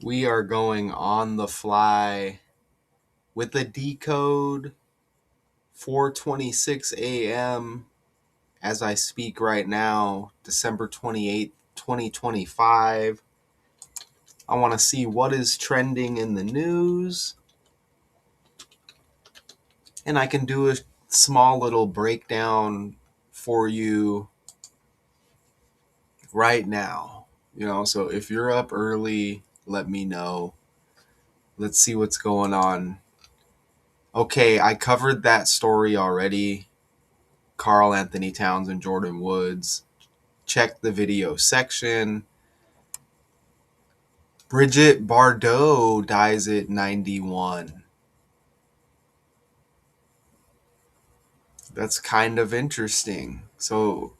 We are going on the fly with a decode 4:26 a.m. as I speak right now, December 28th, 2025. I want to see what is trending in the news, and I can do a small little breakdown for you right now. So if you're up early, let me know. Let's see what's going on. Okay, I covered that story already. Carl Anthony Towns and Jordan Woods. Check the video section. Brigitte Bardot dies at 91. That's kind of interesting. So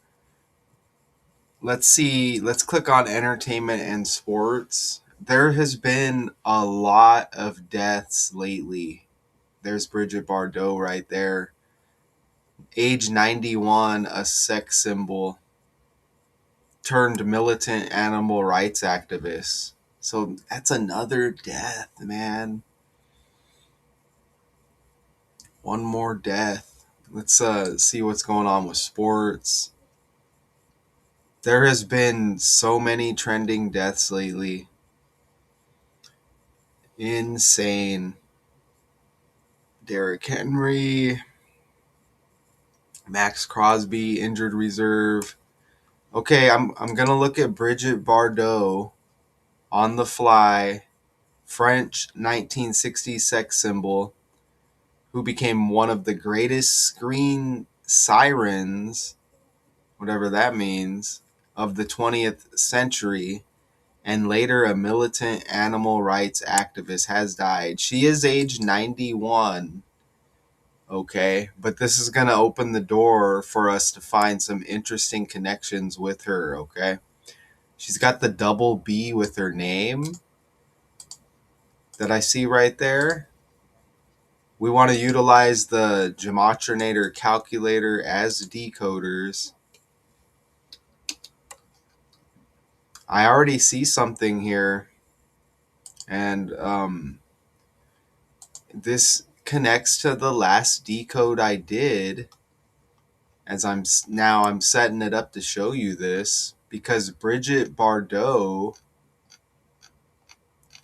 let's see. Let's click on entertainment and sports. There has been a lot of deaths lately. There's Brigitte Bardot right there. Age 91, a sex symbol, turned militant animal rights activist. So that's another death, man. One more death. Let's see what's going on with sports. There has been so many trending deaths lately. Insane. Derrick Henry, Max Crosby, injured reserve. Okay, I'm gonna look at Brigitte Bardot on the fly. French 1960s sex symbol who became one of the greatest screen sirens, whatever that means, of the 20th century, and later a militant animal rights activist, has died. She is age 91, okay? But this is going to open the door for us to find some interesting connections with her, okay? She's got the double B with her name that I see right there. We want to utilize the Gematria calculator as decoders. I already see something here, and this connects to the last decode I did, as I'm setting it up to show you this, because Brigitte Bardot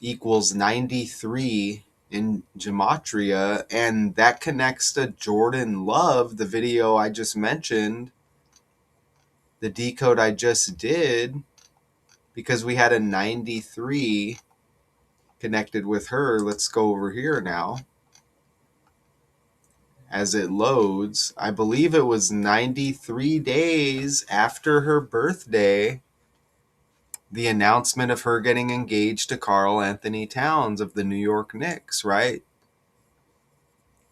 equals 93 in Gematria, and that connects to Jordan Love, the video I just mentioned, the decode I just did, because we had a 93 connected with her. Let's go over here now. As it loads, I believe it was 93 days after her birthday, the announcement of her getting engaged to Carl Anthony Towns of the New York Knicks, right?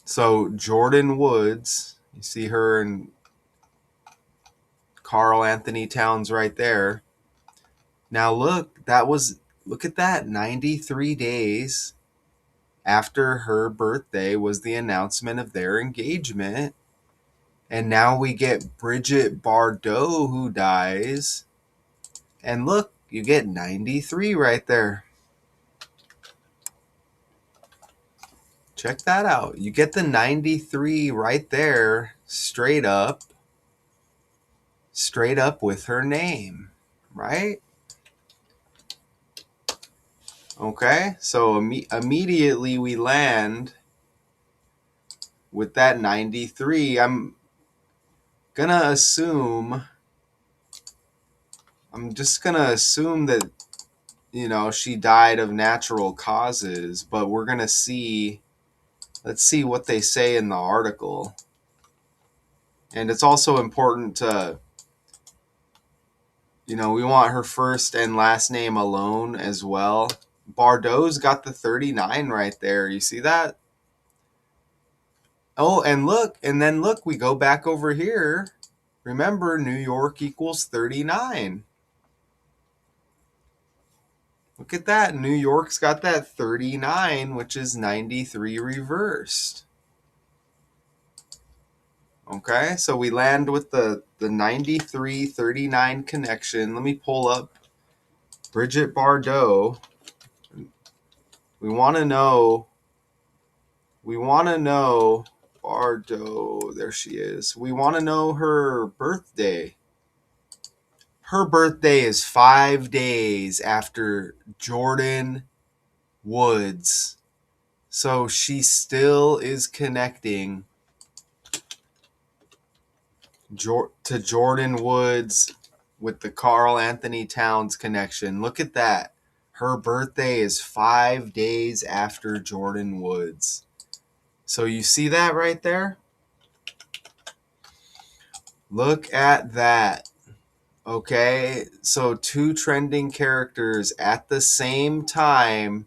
So Jordan Woods, you see her and Carl Anthony Towns right there. Now look at that, 93 days after her birthday was the announcement of their engagement. And now we get Brigitte Bardot, who dies. And look, you get 93 right there. Check that out. You get the 93 right there, straight up with her name, right? Okay, so immediately we land with that 93. I'm just gonna assume that, she died of natural causes, but we're gonna see. Let's see what they say in the article. And it's also important to, we want her first and last name alone as well. Bardot's got the 39 right there. You see that? Oh, and then look, we go back over here. Remember, New York equals 39. Look at that. New York's got that 39, which is 93 reversed. Okay, so we land with the 93-39 connection. Let me pull up Brigitte Bardot. We want to know. We want to know Bardot. There she is. We want to know her birthday. Her birthday is 5 days after Jordan Woods. So she still is connecting to Jordan Woods with the Carl Anthony Towns connection. Look at that. Her birthday is 5 days after Jordan Woods. So you see that right there? Look at that. Okay, so two trending characters at the same time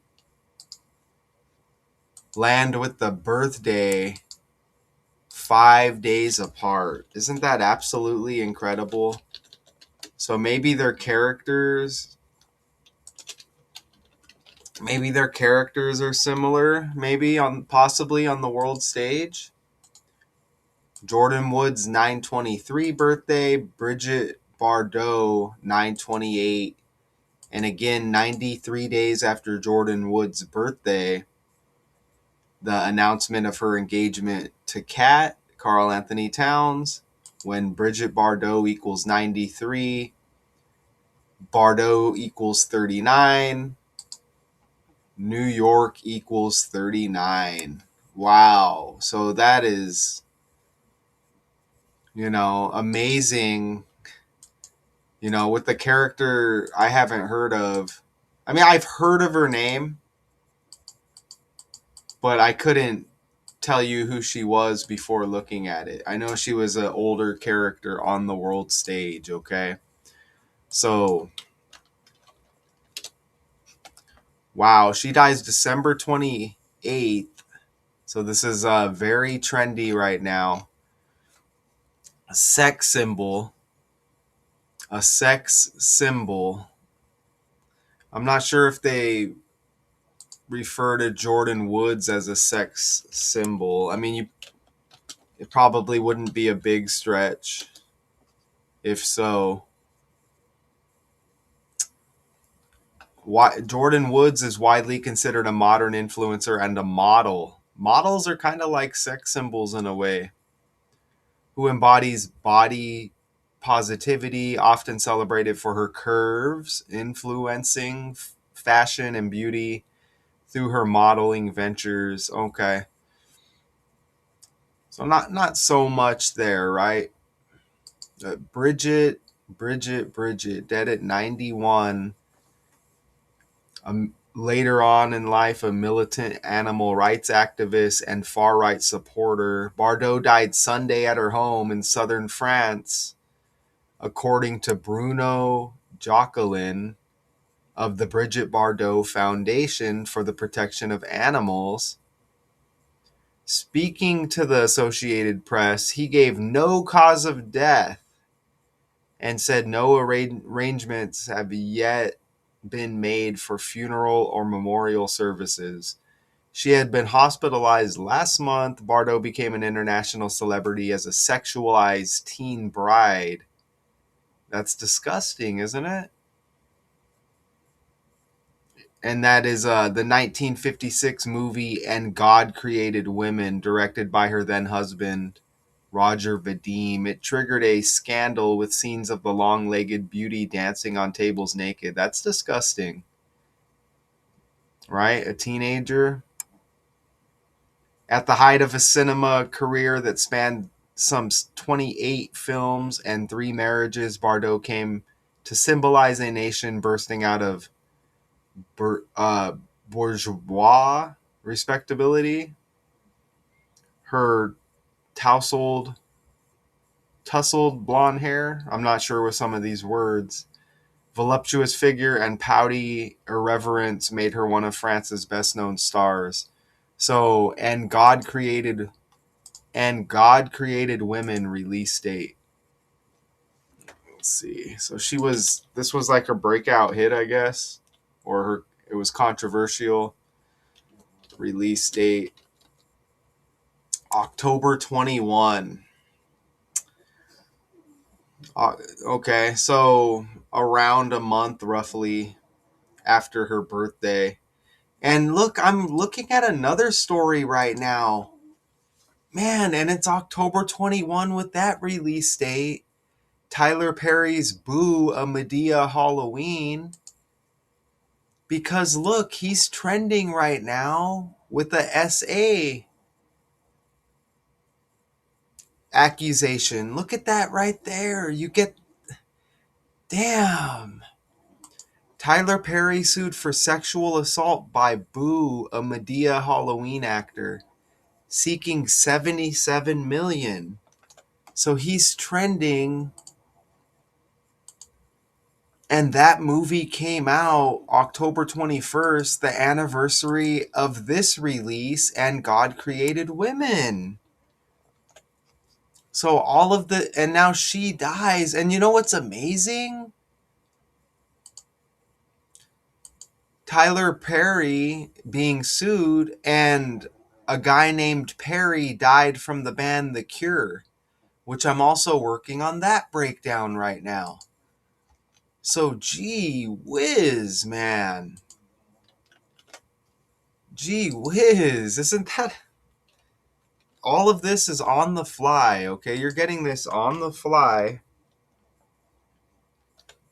land with the birthday 5 days apart. Isn't that absolutely incredible? So maybe their characters are similar, possibly on the world stage. Jordan Woods 923 birthday, Brigitte Bardot 928, and again 93 days after Jordan Woods' birthday, the announcement of her engagement to Carl Anthony Towns, when Brigitte Bardot equals 93, Bardot equals 39, New York equals 39. Wow. So that is, amazing, with the character I haven't heard of. I mean, I've heard of her name, but I couldn't tell you who she was before looking at it. I know she was an older character on the world stage, okay? So, wow, she dies December 28th. So this is very trendy right now. A sex symbol. A sex symbol. I'm not sure if they refer to Jordan Woods as a sex symbol. I mean, it probably wouldn't be a big stretch if so. Jordan Woods is widely considered a modern influencer and a model. Models are kind of like sex symbols in a way, who embodies body positivity, often celebrated for her curves, influencing fashion and beauty through her modeling ventures. Okay. So not so much there, right? Brigitte, dead at 91. Later on in life, a militant animal rights activist and far-right supporter. Bardot died Sunday at her home in southern France, according to Bruno Jacquelin of the Brigitte Bardot Foundation for the Protection of Animals. Speaking to the Associated Press, he gave no cause of death and said no arrangements have yet been made for funeral or memorial services. She had been hospitalized last month. Bardot became an international celebrity as a sexualized teen bride. That's disgusting, isn't it? And that is the 1956 movie And God Created Women, directed by her then husband, Roger Vadim. It triggered a scandal with scenes of the long-legged beauty dancing on tables naked. That's disgusting. Right? A teenager. At the height of a cinema career that spanned some 28 films and 3 marriages, Bardot came to symbolize a nation bursting out of bourgeois respectability. Her tousled blonde hair, I'm not sure with some of these words, voluptuous figure, and pouty irreverence made her one of France's best-known stars. So, and God Created Women release date. Let's see. So this was like her breakout hit, I guess, or it was controversial. Release date October 21. Okay, so around a month roughly after her birthday. And look, I'm looking at another story right now. Man, and it's October 21 with that release date. Tyler Perry's Boo, a Medea Halloween. Because look, he's trending right now with the SA accusation. Look at that right there. You get, damn. Tyler Perry sued for sexual assault by Boo, a Medea Halloween actor, seeking 77 million. So he's trending, and that movie came out October 21st, the anniversary of this release and God Created Women. So all of the, and now she dies. And you know what's amazing? Tyler Perry being sued, and a guy named Perry died from the band The Cure, which I'm also working on that breakdown right now. So gee whiz, man. Gee whiz. Isn't that, all of this is on the fly, okay? You're getting this on the fly.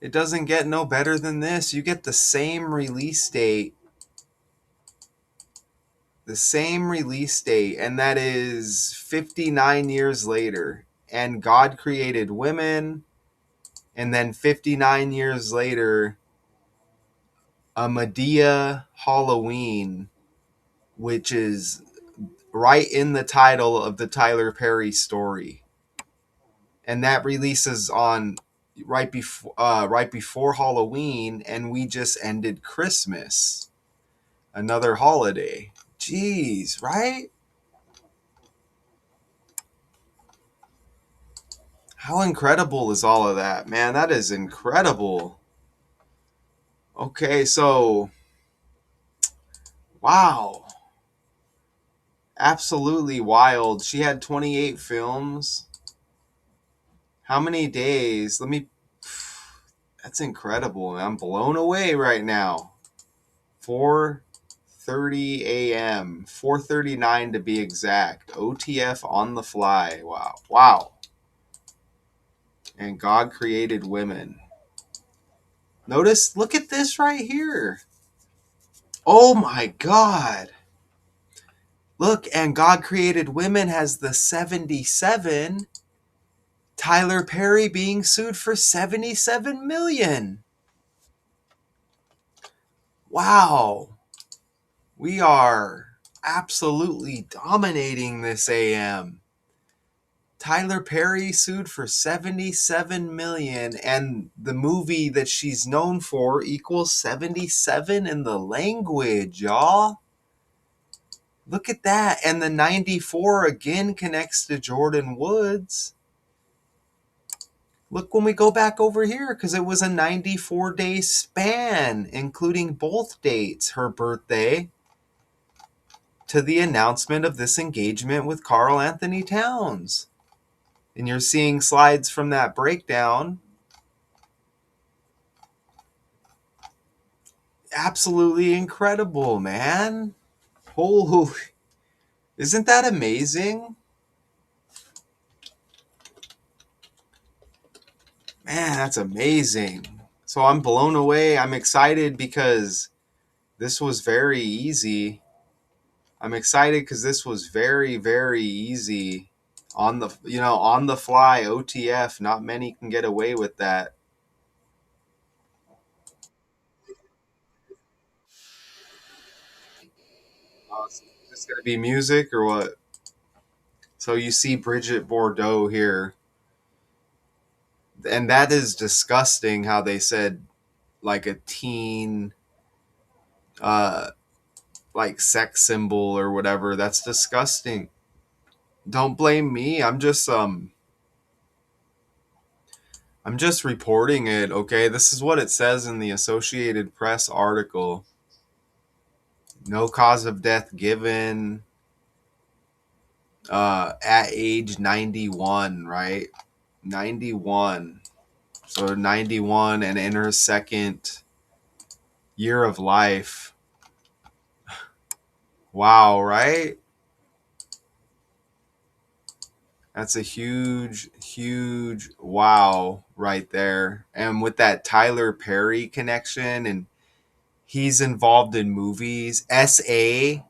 It doesn't get no better than this. You get the same release date, and that is 59 years later. And God Created Women, and then 59 years later, a Medea Halloween, which is right in the title of the Tyler Perry story. And that releases on right before Halloween, and we just ended Christmas, another holiday. Jeez, right? How incredible is all of that, man? That is incredible. Okay, so wow, absolutely wild. She had 28 films. How many days? Let me. That's incredible. I'm blown away right now. 4:30 a.m. 4:39 to be exact. OTF on the fly. Wow. Wow. And God Created Women. Notice, look at this right here. Oh my God. Look, and God Created Women has the 77. Tyler Perry being sued for 77 million. Wow. We are absolutely dominating this AM. Tyler Perry sued for 77 million, and the movie that she's known for equals 77 in the language, y'all. Look at that. And the 94 again connects to Jordan Woods. Look when we go back over here, because it was a 94-day span, including both dates, her birthday, to the announcement of this engagement with Karl Anthony Towns. And you're seeing slides from that breakdown. Absolutely incredible, man. Holy, isn't that amazing? Man, that's amazing. So I'm blown away. I'm excited because this was very easy. I'm excited because this was very, very easy on the, on the fly OTF. Not many can get away with that. Is this going to be music or what? So you see Brigitte Bardot here, and that is disgusting how they said like a teen uh like sex symbol or whatever. That's disgusting. Don't blame me. I'm just reporting it, okay? This is what it says in the Associated Press article. No cause of death given at age 91, right? 91. So 91 and in her second year of life. Wow, right? That's a huge, huge wow right there. And with that Tyler Perry connection, and he's involved in movies. SA.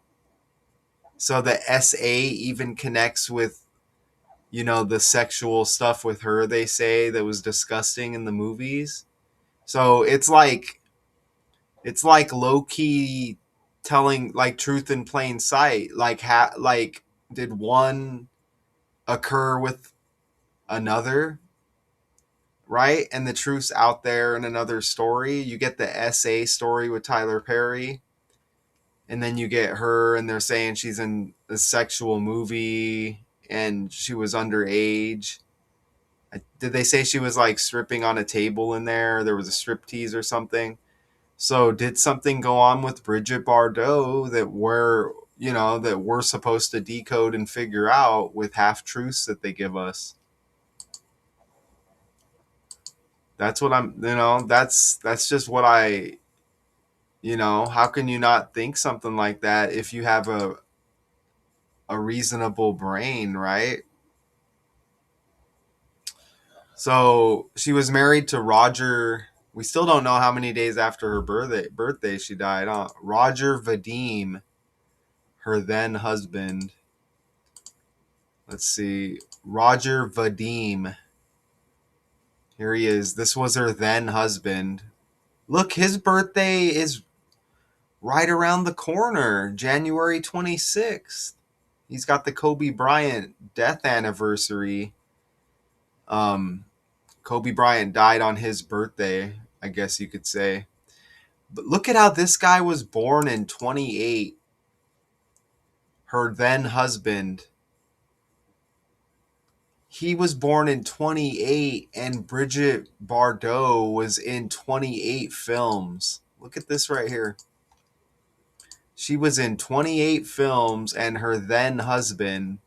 So the SA even connects with, the sexual stuff with her, they say, that was disgusting in the movies. So it's like low key telling like truth in plain sight. Like did one occur with another, right? And the truth's out there in another story. You get the SA story with Tyler Perry, and then you get her, and they're saying she's in a sexual movie and she was underage. Did they say she was like stripping on a table in there? There was a striptease or something. So did something go on with Brigitte Bardot that we're supposed to decode and figure out with half truths that they give us? That's what that's just what how can you not think something like that if you have a reasonable brain, right? So she was married to Roger. We still don't know how many days after her birthday she died. Roger Vadim, her then husband. Let's see. Roger Vadim. Here he is. This was her then husband. Look, his birthday is right around the corner, January 26th. He's got the Kobe Bryant death anniversary. Kobe Bryant died on his birthday, I guess you could say. But look at how this guy was born in 28. Her then husband. He was born in 28, and Brigitte Bardot was in 28 films. Look at this right here. She was in 28 films, and her then husband,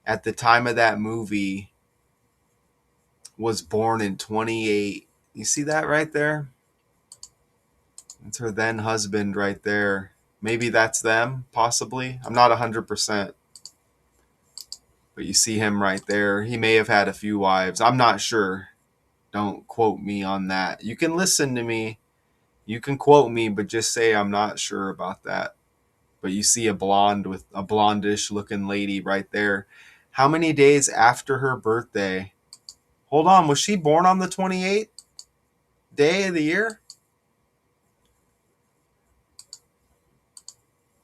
at the time of that movie, was born in 28. You see that right there? That's her then husband right there. Maybe that's them, possibly. I'm not 100%. But you see him right there. He may have had a few wives. I'm not sure. Don't quote me on that. You can listen to me. You can quote me, but just say I'm not sure about that. But you see a blonde with a blondish looking lady right there. How many days after her birthday? Hold on, was she born on the 28th day of the year?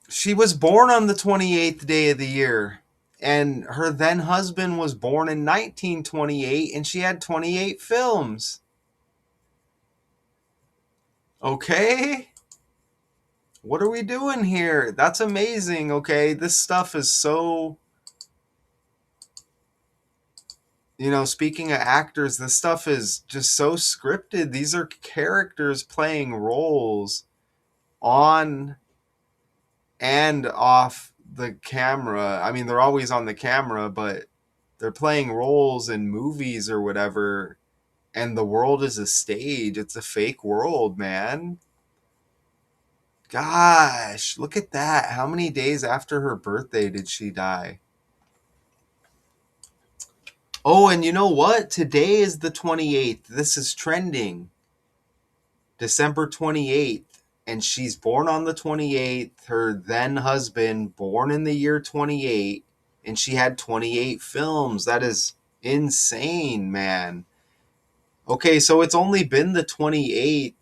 She was born on the 28th day of the year. And her then husband was born in 1928, and she had 28 films. Okay? What are we doing here? That's amazing, okay? This stuff is so, speaking of actors, this stuff is just so scripted. These are characters playing roles on and off the camera. I mean, they're always on the camera, but they're playing roles in movies or whatever, and the world is a stage. It's a fake world, man. Gosh, look at that. How many days after her birthday did she die? Oh, and you know what? Today is the 28th. This is trending. December 28th. And she's born on the 28th. Her then husband, born in the year 28. And she had 28 films. That is insane, man. Okay, so it's only been the 28th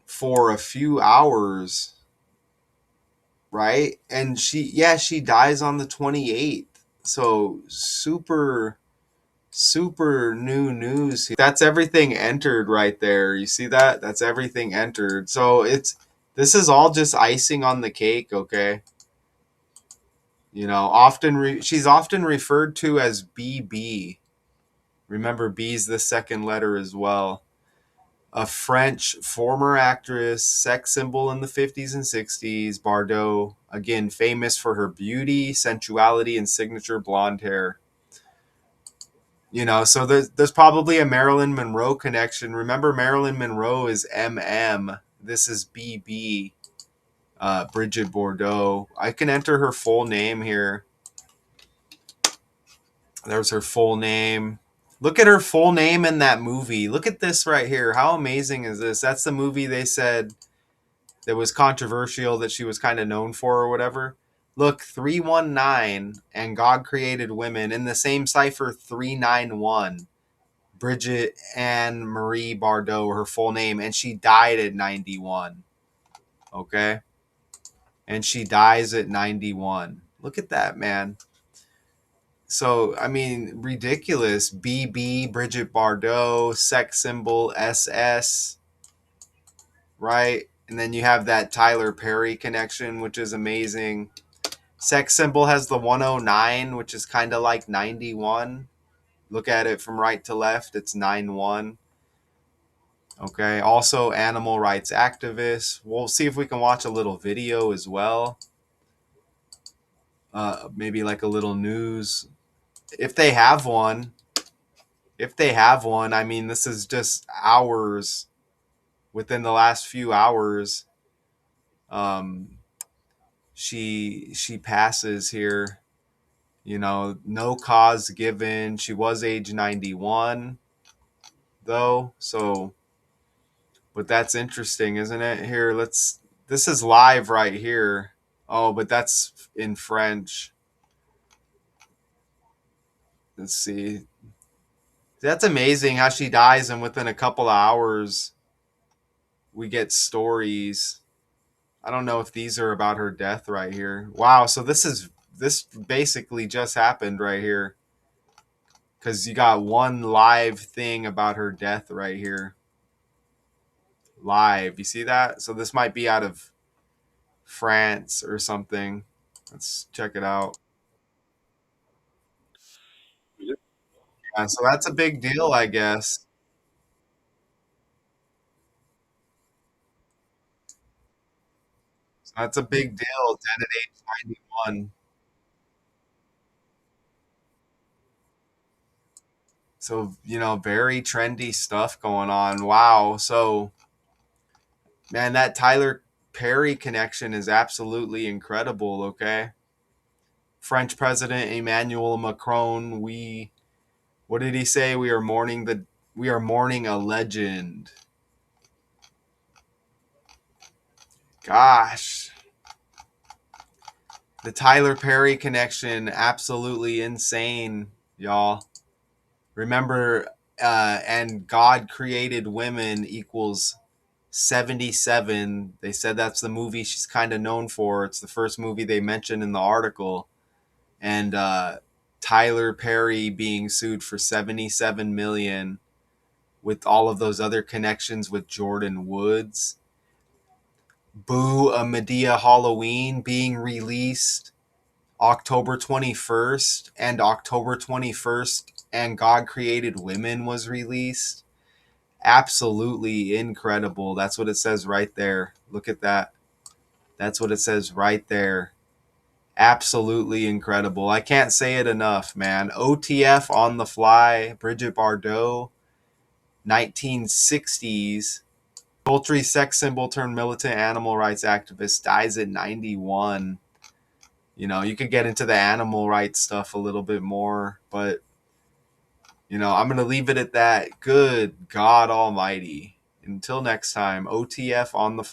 for a few hours, right? And she dies on the 28th. So super new news. That's everything entered right there. You see that? That's everything entered. So this is all just icing on the cake, okay? She's often referred to as BB. Remember, B's the second letter as well. A French former actress, sex symbol in the 50s and 60s, Bardot, again famous for her beauty, sensuality, and signature blonde hair. So there's probably a Marilyn Monroe connection. Remember, Marilyn Monroe is MM. This is BB. Brigitte Bardot. I can enter her full name here. There's her full name. Look at her full name in that movie. Look at this right here. How amazing is this? That's the movie they said that was controversial that she was kind of known for or whatever. Look, 319 and God Created Women in the same cipher 391. Brigitte Anne Marie Bardot, her full name, and she died at 91. Okay? And she dies at 91. Look at that, man. So, I mean, ridiculous. BB, Brigitte Bardot, sex symbol SS, right? And then you have that Tyler Perry connection, which is amazing. Sex symbol has the 109, which is kind of like 91. Look at it from right to left, it's 91. Okay, also animal rights activist. We'll see if we can watch a little video as well. Maybe like a little news. If they have one. If they have one, I mean, this is just hours within the last few hours. Um, she passes here. You know, no cause given. She was age 91 though, so but that's interesting, isn't it? Here, let's this is live right here. Oh, but that's in French. Let's see. That's amazing how she dies and within a couple of hours we get stories. I don't know if these are about her death right here. Wow, so this basically just happened right here cuz you got one live thing about her death right here. Live. You see that? So this might be out of France or something. Let's check it out. Yeah, so that's a big deal, I guess. So that's a big deal. Dead at age 91. So, you know, very trendy stuff going on. Wow. So, man, that Tyler Perry connection is absolutely incredible, okay? French President Emmanuel Macron, what did he say? We are mourning a legend. Gosh. The Tyler Perry connection, absolutely insane, y'all. Remember, and God Created Women equals 77. They said that's the movie she's kind of known for. It's the first movie they mentioned in the article. And Tyler Perry being sued for 77 million with all of those other connections with Jordan Woods. Boo a Medea Halloween being released October 21st, and October 21st and God Created Women was released. Absolutely incredible. That's what it says right there. Look at that. That's what it says right there. Absolutely incredible. I can't say it enough, man. OTF on the fly, Brigitte Bardot, 1960s. Sultry sex symbol turned militant animal rights activist, dies at 91. You know, you could get into the animal rights stuff a little bit more, but you know, I'm going to leave it at that. Good God Almighty. Until next time, OTF on the fly.